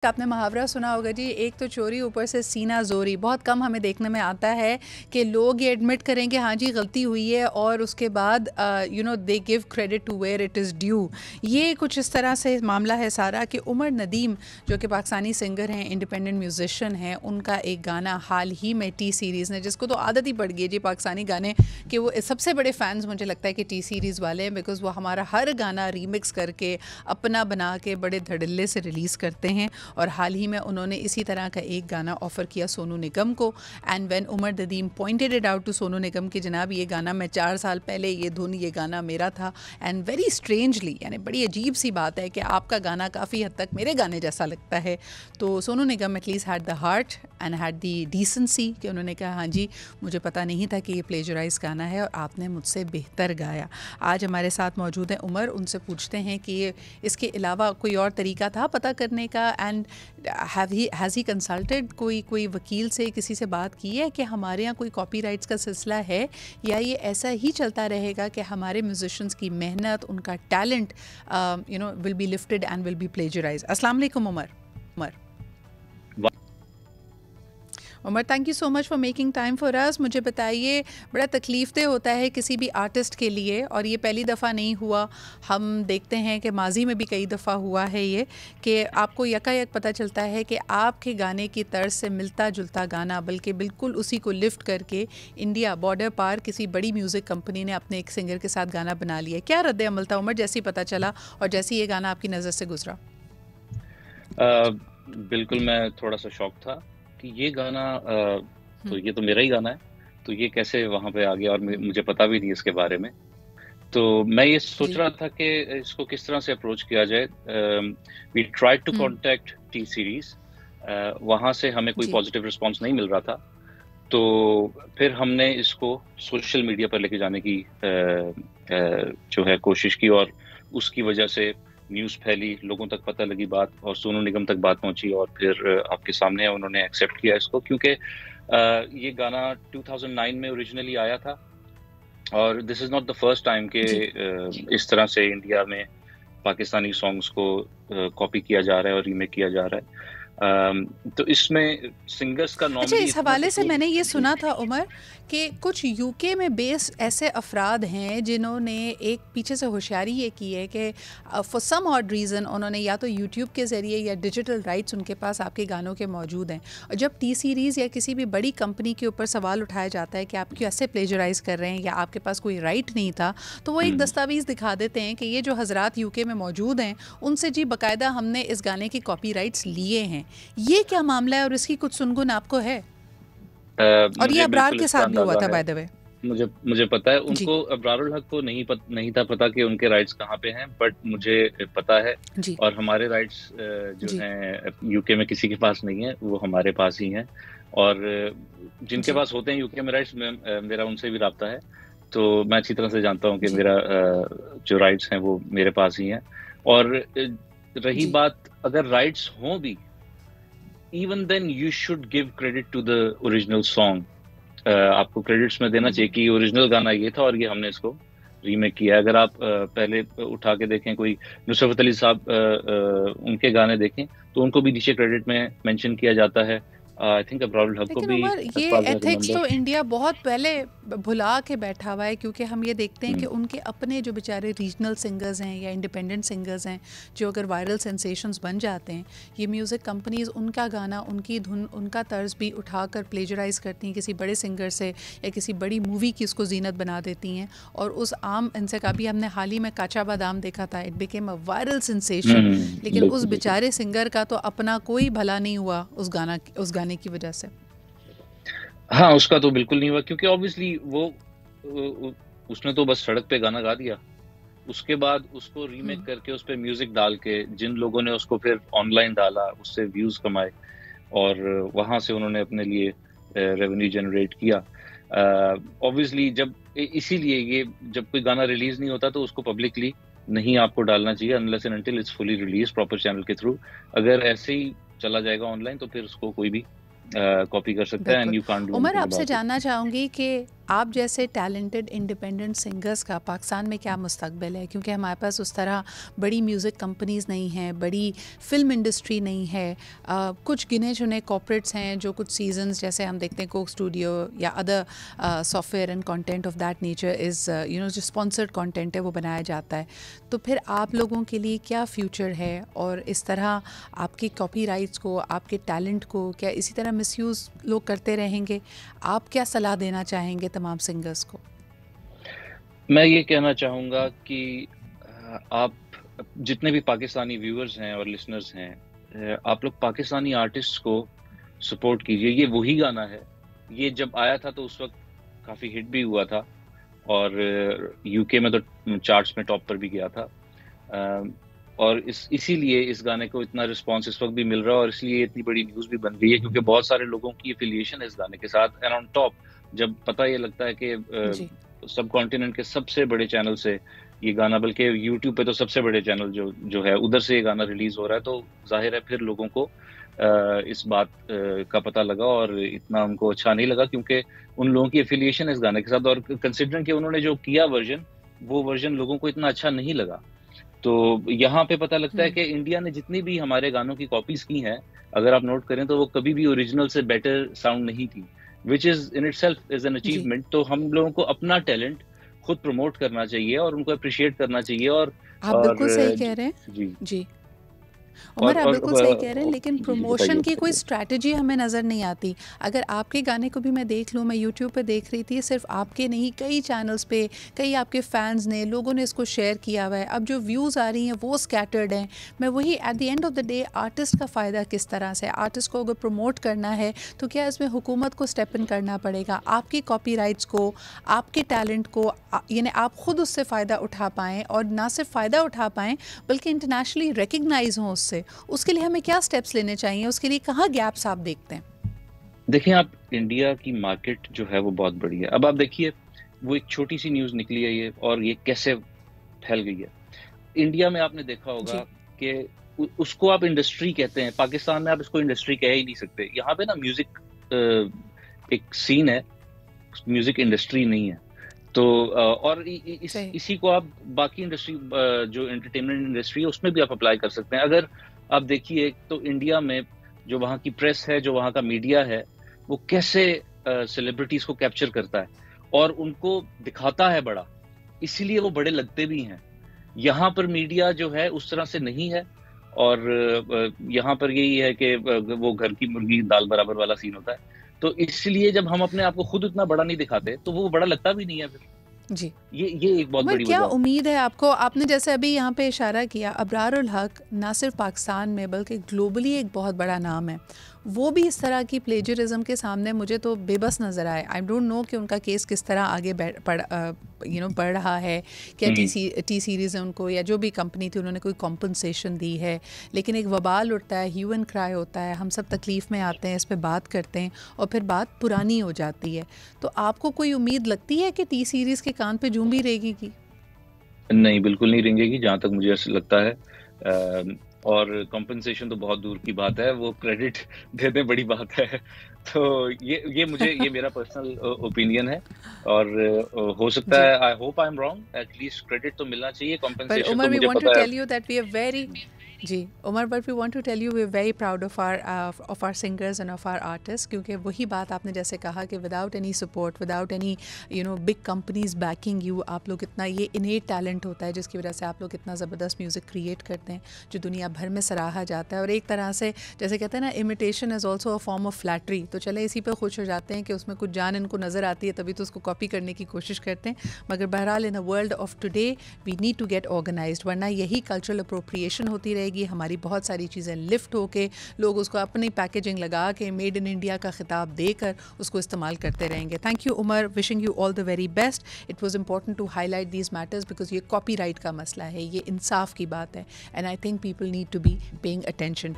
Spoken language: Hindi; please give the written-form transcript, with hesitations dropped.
आपने मुहावरा सुना होगा जी, एक तो चोरी ऊपर से सीना जोरी। बहुत कम हमें देखने में आता है कि लोग ये एडमिट करें कि हाँ जी गलती हुई है और उसके बाद they give credit to where it is due. ये कुछ इस तरह से मामला है सारा कि उमर नदीम जो कि पाकिस्तानी सिंगर हैं, इंडिपेंडेंट म्यूजिशियन हैं, उनका एक गाना हाल ही में टी सीरीज़ ने, जिसको तो आदत ही पड़ गई है जी पाकिस्तानी गाने कि वो सबसे बड़े फ़ैन्स मुझे लगता है कि टी सीरीज़ वाले हैं, बिकॉज़ वो हमारा हर गाना रीमिक्स करके अपना बना के बड़े धड़ल्ले से रिलीज़ करते हैं। और हाल ही में उन्होंने इसी तरह का एक गाना ऑफ़र किया सोनू निगम को। And when Umar Nadeem pointed it out to Sonu Nigam कि जनाब ये गाना मैं 4 साल पहले, ये धुन, ये गाना मेरा था। एंड वेरी स्ट्रेंजली, यानी बड़ी अजीब सी बात है कि आपका गाना काफ़ी हद तक मेरे गाने जैसा लगता है। तो Sonu Nigam at least had the heart and had the decency कि उन्होंने कहा हाँ जी मुझे पता नहीं था कि ये प्लेजराइज गाना है और आपने मुझसे बेहतर गाया। आज हमारे साथ मौजूद हैं उमर, उनसे पूछते हैं कि ये इसके अलावा कोई और तरीका था पता करने का। एंड हैज़ ही कंसल्टेड कोई वकील से, किसी से बात की है कि हमारे यहाँ कोई कॉपीराइट्स का सिलसिला है या ये ऐसा ही चलता रहेगा कि हमारे म्यूजिशियंस की मेहनत, उनका talent will be lifted and will be plagiarise. अस्सलाम वालेकुम Umar. Umar, thank you so much for making time for us. मुझे बताइए, बड़ा तकलीफ़देह होता है किसी भी आर्टिस्ट के लिए, और ये पहली दफ़ा नहीं हुआ, हम देखते हैं कि माजी में भी कई दफ़ा हुआ है ये, कि आपको यकायक पता चलता है कि आपके गाने की तर्ज से मिलता जुलता गाना, बल्कि बिल्कुल उसी को लिफ्ट करके इंडिया बॉर्डर पार किसी बड़ी म्यूज़िक कंपनी ने अपने एक सिंगर के साथ गाना बना लिया। क्या रद्द अमल था उमर जैसे ही पता चला और जैसे ये गाना आपकी नज़र से गुजरा? बिल्कुल, मैं थोड़ा सा शॉक था कि ये गाना तो ये तो मेरा ही गाना है, तो ये कैसे वहाँ पे आ गया, और मुझे पता भी नहीं इसके बारे में। तो मैं ये सोच रहा था कि इसको किस तरह से अप्रोच किया जाए। We tried to contact T series, वहाँ से हमें कोई पॉजिटिव रिस्पांस नहीं मिल रहा था। तो फिर हमने इसको सोशल मीडिया पर लेके जाने की जो है कोशिश की, और उसकी वजह से न्यूज़ फैली, लोगों तक पता लगी बात, और सोनू निगम तक बात पहुंची, और फिर आपके सामने उन्होंने एक्सेप्ट किया इसको, क्योंकि ये गाना 2009 में ओरिजिनली आया था, और this is not the first time कि इस तरह से इंडिया में पाकिस्तानी सॉन्ग्स को कॉपी किया जा रहा है और रीमेक किया जा रहा है। तो इसमें सिंगर्स का नॉर्मली, अच्छा, इस हवाले से मैंने ये सुना था उमर कि कुछ यूके में बेस ऐसे अफराद हैं जिन्होंने एक पीछे से होशियारी ये की है कि फॉर सम ऑड रीज़न उन्होंने या तो यूट्यूब के ज़रिए या डिजिटल राइट्स उनके पास आपके गानों के मौजूद हैं, और जब टी सीरीज़ या किसी भी बड़ी कंपनी के ऊपर सवाल उठाया जाता है कि आप क्यों ऐसे प्लेजराइज़ कर रहे हैं या आपके पास कोई राइट नहीं था, तो वो एक दस्तावेज़ दिखा देते हैं कि ये जो हज़रात यूके में मौजूद हैं उनसे जी बाकायदा हमने इस गाने की कॉपी राइट्स लिए हैं। ये क्या मामला है और इसकी कुछ सुनगुन आपको है? और ये अबरार के साथ भी हुआ था बाय द वे। मुझे पता है, उनको, अबरारुल हक को नहीं था पता कि उनके राइट्स कहाँ पे हैं, बट मुझे पता है। और हमारे राइट्स जो हैं यूके में किसी के पास नहीं है, वो हमारे पास ही हैं, और जिनके पास होते हैं यूके में राइट्स, मेरा उनसे भी राब्ता है, तो मैं अच्छी तरह से जानता हूँ कि मेरा जो राइट्स हैं वो मेरे पास ही हैं। और रही बात, अगर राइट्स हों भी, even then you should give credit to the original song. आपको क्रेडिट्स में देना चाहिए कि ओरिजिनल गाना ये था और ये हमने इसको रीमेक किया है। अगर आप पहले उठा के देखें कोई नुसरत अली साहब, उनके गाने देखें, तो उनको भी नीचे क्रेडिट में मेंशन किया जाता है। आई थिंक अबरारुल हक को भी। ये एथिक्स तो इंडिया बहुत पहले भुला के बैठा हुआ है, क्योंकि हम ये देखते हैं कि उनके अपने जो बेचारे रीजनल सिंगर्स हैं या इंडिपेंडेंट सिंगर्स हैं, जो अगर वायरल सेंसेशंस बन जाते हैं, ये म्यूज़िक कंपनीज़ उनका गाना, उनकी धुन, उनका तर्ज भी उठाकर प्लेजराइज़ करती हैं किसी बड़े सिंगर से या किसी बड़ी मूवी की उसको जीनत बना देती हैं। और उस आम इनसे का भी हमने हाल ही में काचा बादाम देखा था, it became a viral sensation, लेकिन उस बेचारे सिंगर का तो अपना कोई भला नहीं हुआ उस गाने की वजह से। हाँ, उसका तो बिल्कुल नहीं हुआ, क्योंकि ऑब्वियसली वो उसने तो बस सड़क पे गाना गा दिया, उसके बाद उसको रीमेक करके उस पे म्यूजिक डाल के जिन लोगों ने उसको फिर ऑनलाइन डाला, उससे व्यूज कमाए, और वहां से उन्होंने अपने लिए रेवेन्यू जनरेट किया। ऑब्वियसली इसीलिए ये जब कोई गाना रिलीज नहीं होता तो उसको पब्लिकली नहीं आपको डालना चाहिए, unless and until it's fully release proper channel के थ्रू। अगर ऐसे ही चला जाएगा ऑनलाइन तो फिर उसको कोई भी कॉपी कर सकता है, and you can't do. Umar, आपसे जानना चाहूँगी कि आप जैसे टैलेंटेड इंडिपेंडेंट सिंगर्स का पाकिस्तान में क्या मुस्तकबिल है? क्योंकि हमारे पास उस तरह बड़ी म्यूज़िक कंपनीज़ नहीं हैं, बड़ी फिल्म इंडस्ट्री नहीं है। कुछ गिने चुने कॉर्पोरेट्स हैं जो कुछ सीजन्स, जैसे हम देखते हैं कोक स्टूडियो या other software and content of that nature is जो स्पॉन्सर्ड कंटेंट है वो बनाया जाता है। तो फिर आप लोगों के लिए क्या फ्यूचर है? और इस तरह आपके कॉपीराइट्स को, आपके टैलेंट को क्या इसी तरह मिसयूज़ लोग करते रहेंगे? आप क्या सलाह देना चाहेंगे तमाम सिंगर्स को? मैं ये कहना चाहूँगा कि आप जितने भी पाकिस्तानी व्यूअर्स हैं और लिसनर्स हैं, आप लोग पाकिस्तानी आर्टिस्ट्स को सपोर्ट कीजिए। ये वही गाना है, ये जब आया था तो उस वक़्त काफ़ी हिट भी हुआ था और यूके में तो चार्ट्स में टॉप पर भी गया था। और इसीलिए इस गाने को इतना रिस्पॉन्स इस वक़्त भी मिल रहा है और इसलिए इतनी बड़ी न्यूज़ भी बन गई है, क्योंकि बहुत सारे लोगों की एफिलिएशन है इस गाने के साथ। एंड ऑन टॉप जब पता ये लगता है कि सब कॉन्टिनेंट के सबसे बड़े चैनल से ये गाना, बल्कि यूट्यूब पे तो सबसे बड़े चैनल जो है उधर से ये गाना रिलीज हो रहा है, तो जाहिर है फिर लोगों को इस बात का पता लगा और इतना उनको अच्छा नहीं लगा, क्योंकि उन लोगों की एफिलिएशन है इस गाने के साथ। और कंसिडरिंग कि उन्होंने जो किया वर्जन, वो वर्जन लोगों को इतना अच्छा नहीं लगा। तो यहाँ पे पता लगता है कि इंडिया ने जितनी भी हमारे गानों की कॉपीज की हैं, अगर आप नोट करें तो वो कभी भी ओरिजिनल से बेटर साउंड नहीं थी, which is in itself is an achievement. तो हम लोगों को अपना टैलेंट खुद प्रमोट करना चाहिए और उनको अप्रिशिएट करना चाहिए। आप बिल्कुल सही कह रहे हैं। जी जी उमर, आप बिल्कुल सही कह रहे हैं, लेकिन जी प्रमोशन की कोई बताइए। स्ट्रैटेजी हमें नज़र नहीं आती। अगर आपके गाने को भी मैं देख लूँ, मैं यूट्यूब पे देख रही थी, सिर्फ आपके नहीं, कई चैनल्स पे कई आपके फैंस ने, लोगों ने इसको शेयर किया हुआ है। अब जो व्यूज़ आ रही हैं वो स्कैटर्ड हैं। मैं वही, at the end of the day artist का फ़ायदा किस तरह से? आर्टिस्ट को अगर प्रमोट करना है तो क्या इसमें हुकूमत को स्टेप इन करना पड़ेगा? आपकी कॉपीराइट्स को, आपके टैलेंट को, यानी आप ख़ुद उससे फ़ायदा उठा पाएँ, और ना सिर्फ फ़ायदा उठा पाएँ बल्कि इंटरनेशनली रिकग्नाइज़ हों उससे। उसके लिए हमें क्या स्टेप्स लेने चाहिए? उसके लिए कहाँ गैप्स आप देखते हैं? देखिए, आप इंडिया की मार्केट जो है वो बहुत बड़ी है। अब आप देखिए, वो एक छोटी सी न्यूज़ निकली है ये, और ये कैसे फैल गई है। इंडिया में आपने देखा होगा जी कि उसको आप इंडस्ट्री कहते हैं, पाकिस्तान में आप इसको इंडस्ट्री कह ही नहीं सकते। यहाँ पे ना म्यूजिक एक सीन है, म्यूजिक इंडस्ट्री नहीं है। तो और सही। इसी को आप बाकी इंडस्ट्री, जो एंटरटेनमेंट इंडस्ट्री है उसमें भी आप अप्लाई कर सकते हैं। अगर आप देखिए तो इंडिया में जो वहाँ की प्रेस है, जो वहाँ का मीडिया है, वो कैसे सेलिब्रिटीज को कैप्चर करता है और उनको दिखाता है बड़ा, इसीलिए वो बड़े लगते भी हैं। यहाँ पर मीडिया जो है उस तरह से नहीं है, और यहाँ पर यही है कि वो घर की मुर्गी दाल बराबर वाला सीन होता है। तो इसलिए जब हम अपने आप को खुद उतना बड़ा नहीं दिखाते तो वो बड़ा लगता भी नहीं है फिर। जी ये एक बहुत उमर, बड़ी क्या वजह है। उम्मीद है आपको? आपने जैसे अभी यहाँ पे इशारा किया, अबरार उल हक ना सिर्फ पाकिस्तान में बल्कि ग्लोबली एक बहुत बड़ा नाम है। वो भी इस तरह की प्लेजरिज्म के सामने मुझे तो बेबस नज़र आए। आई डोंट नो कि उनका केस किस तरह आगे बढ़ रहा है। क्या टी सीरीज़ उनको, या जो भी कंपनी थी, उन्होंने कोई कॉम्पनसेशन दी है? लेकिन एक वबाल उठता है, ह्यू एंड क्राई होता है, हम सब तकलीफ़ में आते हैं, इस पर बात करते हैं और फिर बात पुरानी हो जाती है। तो आपको कोई उम्मीद लगती है कि टी सीरीज़ के कान पे जूं भी रहेगी? नहीं, बिल्कुल नहीं रेंगेगी, जहाँ तक मुझे ऐसा लगता है। और कॉम्पेंसेशन तो बहुत दूर की बात है, वो क्रेडिट देने बड़ी बात है। तो ये मेरा पर्सनल ओपिनियन है, और हो सकता जी, है, I hope I am wrong, at least credit तो मिलना चाहिए। but कॉम्पेंसेशन तो Umar, we मुझे want to पता है। tell you that we are very जी Umar, but we want to tell you we are very proud of our singers and of our artist, क्योंकि वही बात आपने जैसे कहा कि without any support, without any big companies backing you, आप लोग इतना, ये इनेट टैलेंट होता है जिसकी वजह से आप लोग इतना ज़बरदस्त म्यूज़िक क्रिएट करते हैं जो दुनिया भर में सराहा जाता है। और एक तरह से जैसे कहते हैं ना, imitation is also a form of flattery. तो चले इसी पर खुश हो जाते हैं कि उसमें कुछ जान इनको नज़र आती है, तभी तो उसको कॉपी करने की कोशिश करते हैं। मगर बहरहाल in a world of today we need to get organised, वरना यही कल्चरल अप्रोप्रिएशन होती रहेगी। हमारी बहुत सारी चीज़ें लिफ्ट होके लोग उसको अपनी पैकेजिंग लगा के मेड इन इंडिया का खिताब देकर उसको इस्तेमाल करते रहेंगे। Thank you Umar, wishing you all the very best. It was important to highlight these matters because ये कॉपीराइट का मसला है, ये इंसाफ की बात है, and I think people need to be paying attention.